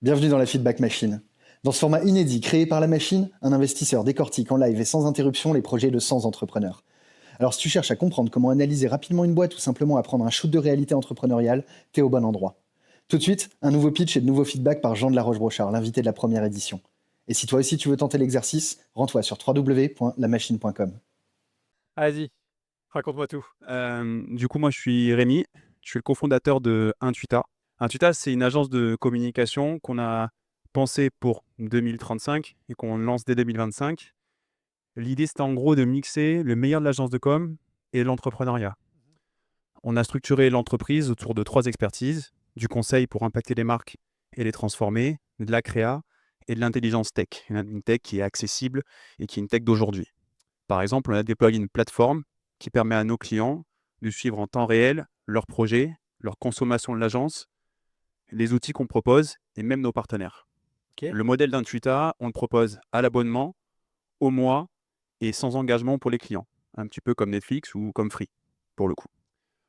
Bienvenue dans la Feedback Machine. Dans ce format inédit créé par la machine, un investisseur décortique en live et sans interruption les projets de 100 entrepreneurs. Alors si tu cherches à comprendre comment analyser rapidement une boîte ou simplement à prendre un shoot de réalité entrepreneuriale, t'es au bon endroit. Tout de suite, un nouveau pitch et de nouveaux feedbacks par Jean de la Roche-Brochard, l'invité de la première édition. Et si toi aussi tu veux tenter l'exercice, rends-toi sur www.lamachine.com. Vas-y, raconte-moi tout. Du coup, moi, je suis Rémi. Je suis le cofondateur de Intuita. Intuita, c'est une agence de communication qu'on a pensée pour 2035 et qu'on lance dès 2025. L'idée, c'était en gros de mixer le meilleur de l'agence de com et de l'entrepreneuriat. On a structuré l'entreprise autour de 3 expertises: du conseil pour impacter les marques et les transformer, de la créa et de l'intelligence tech. Une tech qui est accessible et qui est une tech d'aujourd'hui. Par exemple, on a déployé une plateforme qui permet à nos clients de suivre en temps réel leurs projets, leur consommation de l'agence, les outils qu'on propose et même nos partenaires. Ok. Le modèle d'Intuita, on le propose à l'abonnement, au mois et sans engagement pour les clients. Un petit peu comme Netflix ou comme Free, pour le coup.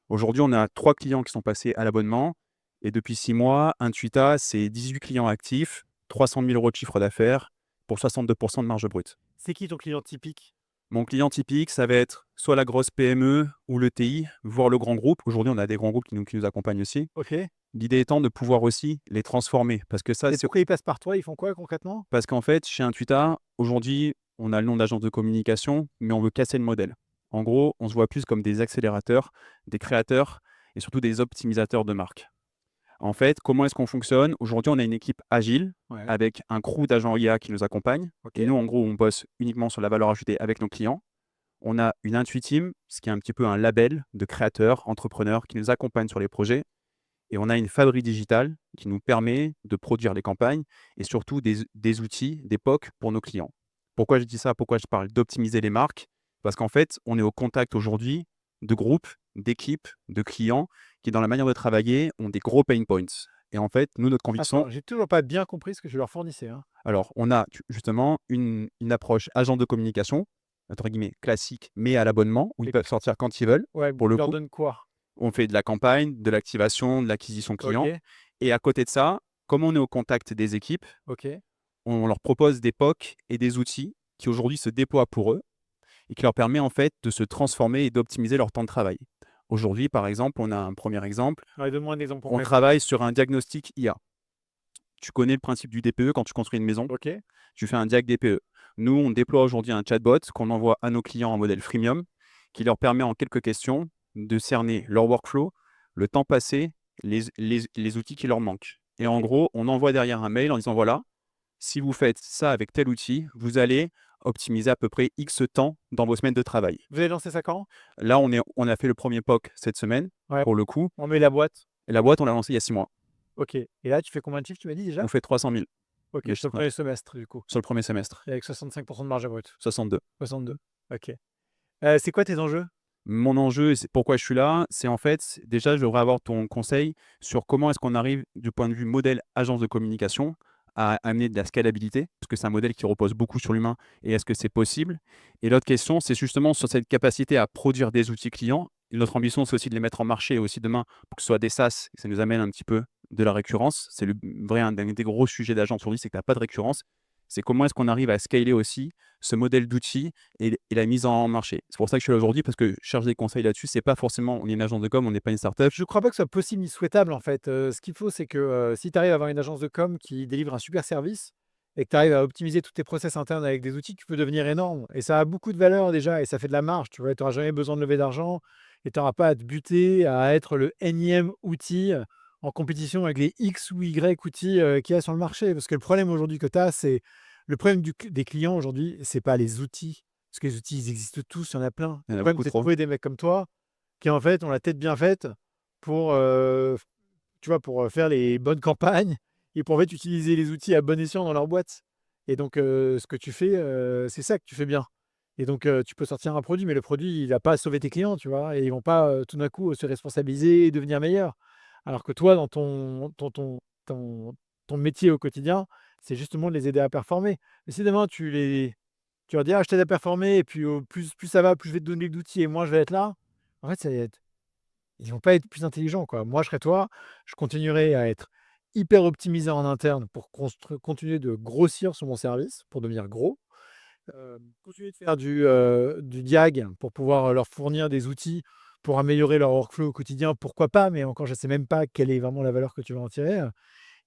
Aujourd'hui, on a 3 clients qui sont passés à l'abonnement et depuis 6 mois, Intuita, c'est 18 clients actifs, 300 000 € de chiffre d'affaires pour 62% de marge brute. C'est qui ton client typique? Mon client typique, ça va être soit la grosse PME ou l'ETI, voire le grand groupe. Aujourd'hui, on a des grands groupes qui nous accompagnent aussi. Ok. Et L'idée étant de pouvoir aussi les transformer. Parce que ça, c'est pourquoi ils passent par toi? Ils font quoi concrètement? parce qu'en fait, chez Intuita, aujourd'hui, on a le nom d'agence de communication, mais on veut casser le modèle. En gros, on se voit plus comme des accélérateurs, des créateurs et surtout des optimisateurs de marque. En fait, comment est-ce qu'on fonctionne? Aujourd'hui, on a une équipe agile Ouais. avec un crew d'agents IA qui nous accompagne. Ok. Et nous, en gros, on bosse uniquement sur la valeur ajoutée avec nos clients. On a une Intuiteam, ce qui est un petit peu un label de créateurs, entrepreneurs qui nous accompagnent sur les projets. Et on a une fabrique digitale qui nous permet de produire les campagnes et surtout des outils, des POC pour nos clients. Pourquoi je dis ça? Pourquoi je parle d'optimiser les marques? Parce qu'en fait, on est au contact aujourd'hui de groupes, d'équipes, de clients qui, dans la manière de travailler, ont des gros pain points. Et en fait, nous, notre conviction, Attends, j'ai toujours pas bien compris ce que je leur fournissais, hein. alors on a justement une approche agent de communication, entre guillemets, classique, mais à l'abonnement, où ils Et peuvent sortir quand ils veulent, ouais, pour tu le leur coup. donnes quoi? On fait de la campagne, de l'activation, de l'acquisition client. Ok. Et à côté de ça, comme on est au contact des équipes, Ok. on leur propose des POC et des outils qui aujourd'hui se déploient pour eux et qui leur permet en fait de se transformer et d'optimiser leur temps de travail. Aujourd'hui, par exemple, on a un premier exemple, Ouais, donne-moi un exemple on concret. travaille sur un diagnostic IA. Tu connais le principe du DPE quand tu construis une maison, Ok. tu fais un diag DPE. Nous, on déploie aujourd'hui un chatbot qu'on envoie à nos clients en modèle freemium qui leur permet en quelques questions de cerner leur workflow, le temps passé, les outils qui leur manquent. Et en Ok. gros, on envoie derrière un mail en disant voilà, si vous faites ça avec tel outil, vous allez optimiser à peu près X temps dans vos semaines de travail. Vous avez lancé ça quand? Là, on a fait le premier POC cette semaine, Ouais. pour le coup. On met la boîte. Et la boîte, on l'a lancée il y a 6 mois. Ok. Et là, tu fais combien de chiffres, tu m'as dit déjà? On fait 300 000 Ok, de sur le chiffre premier d'affaires semestre, du coup. sur le premier semestre. Et avec 65% de marge brute. 62. 62. Ok. C'est quoi tes enjeux? Mon enjeu, et c'est pourquoi je suis là, c'est en fait, déjà, je voudrais avoir ton conseil sur comment est-ce qu'on arrive, du point de vue modèle agence de communication, à amener de la scalabilité, parce que c'est un modèle qui repose beaucoup sur l'humain, et est-ce que c'est possible? Et l'autre question, c'est justement sur cette capacité à produire des outils clients. Et notre ambition, c'est aussi de les mettre en marché, et aussi demain, pour que ce soit des SaaS, et ça nous amène un petit peu de la récurrence. C'est un des gros sujets d'agence aujourd'hui, c'est que tu n'as pas de récurrence. C'est comment est-ce qu'on arrive à scaler aussi ce modèle d'outils et la mise en marché. C'est pour ça que je suis là aujourd'hui, parce que je cherche des conseils là-dessus. C'est pas forcément, on est une agence de com, on n'est pas une startup. Je crois pas que ce soit possible ni souhaitable en fait. Ce qu'il faut, c'est que, si tu arrives à avoir une agence de com qui délivre un super service et que tu arrives à optimiser tous tes process internes avec des outils, tu peux devenir énorme et ça a beaucoup de valeur déjà et ça fait de la marge, tu vois? Tu auras jamais besoin de lever d'argent et tu auras pas à te buter à être le énième outil, en compétition avec les X ou Y outils, qu'il y a sur le marché. Parce que le problème aujourd'hui que tu as, c'est le problème des clients aujourd'hui, c'est pas les outils, parce que les outils, ils existent tous, il y en a plein. Il y Le en a problème, beaucoup c'est de trop. trouver des mecs comme toi qui en fait ont la tête bien faite pour, tu vois, pour, faire les bonnes campagnes et pour en fait utiliser les outils à bon escient dans leur boîte et donc ce que tu fais, c'est ça que tu fais bien et donc tu peux sortir un produit, mais le produit, il va pas sauver tes clients, tu vois? Et ils vont pas, tout d'un coup, se responsabiliser et devenir meilleurs. Alors que toi, dans ton métier au quotidien, c'est justement de les aider à performer. Mais si demain tu leur dis: «Ah, je t'aide à performer et puis, plus ça va, plus je vais te donner d'outils et moins je vais être là», en fait, ça va être ils vont pas être plus intelligents, quoi. Moi, je serais toi, je continuerai à être hyper optimisé en interne pour continuer de grossir sur mon service, pour devenir gros. Continuer de faire du diag pour pouvoir leur fournir des outils pour améliorer leur workflow au quotidien, pourquoi pas, mais encore, je ne sais même pas quelle est vraiment la valeur que tu vas en tirer.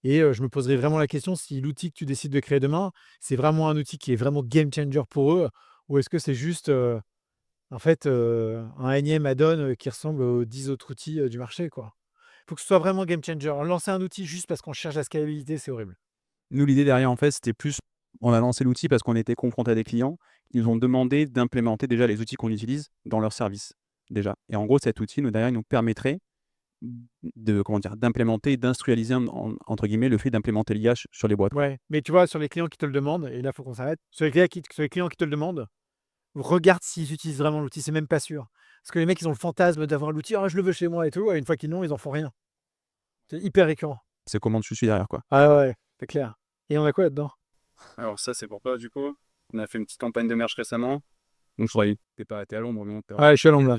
Et je me poserai vraiment la question si l'outil que tu décides de créer demain, c'est vraiment un outil qui est vraiment game changer pour eux, ou est-ce que c'est juste en fait un énième add-on qui ressemble aux 10 autres outils du marché, quoi. Il faut que ce soit vraiment game changer. Lancer un outil juste parce qu'on cherche la scalabilité, c'est horrible. Nous, l'idée derrière, en fait, c'était plus, on a lancé l'outil parce qu'on était confronté à des clients. Ils nous ont demandé d'implémenter déjà les outils qu'on utilise dans leur service, déjà. Et en gros, cet outil, nous, derrière, il nous permettrait de, comment dire, d'implémenter, d'industrialiser, entre guillemets, le fait d'implémenter l'IA sur les boîtes. Ouais, mais tu vois, sur les clients qui te le demandent, et là, il faut qu'on s'arrête. Sur les clients qui te le demandent, regarde s'ils utilisent vraiment l'outil, c'est même pas sûr. Parce que les mecs, ils ont le fantasme d'avoir l'outil, ah, je le veux chez moi et tout, et une fois qu'ils l'ont, ils en font rien. C'est hyper récurrent. C'est comment je suis derrière, quoi. Ah ouais, c'est clair. Et on a quoi là-dedans? Alors ça, c'est pour toi, du coup. On a fait une petite campagne de merch récemment. Donc, je crois que t'es à Londres, mais Ouais, je suis à Londres.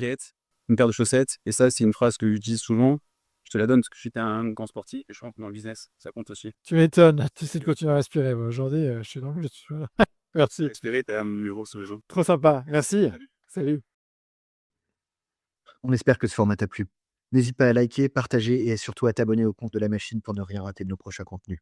une paire de chaussettes. Et ça, c'est une phrase que j'utilise souvent. Je te la donne parce que j'étais un grand sportif et je pense que dans le business, ça compte aussi. Tu m'étonnes, tu essaies de continuer à respirer. Moi, aujourd'hui, je suis dans le Merci, Espérer, t'as un numéro sous les gens. trop sympa. Merci. Salut. On espère que ce format t'a plu. N'hésite pas à liker, partager et surtout à t'abonner au compte de la machine pour ne rien rater de nos prochains contenus.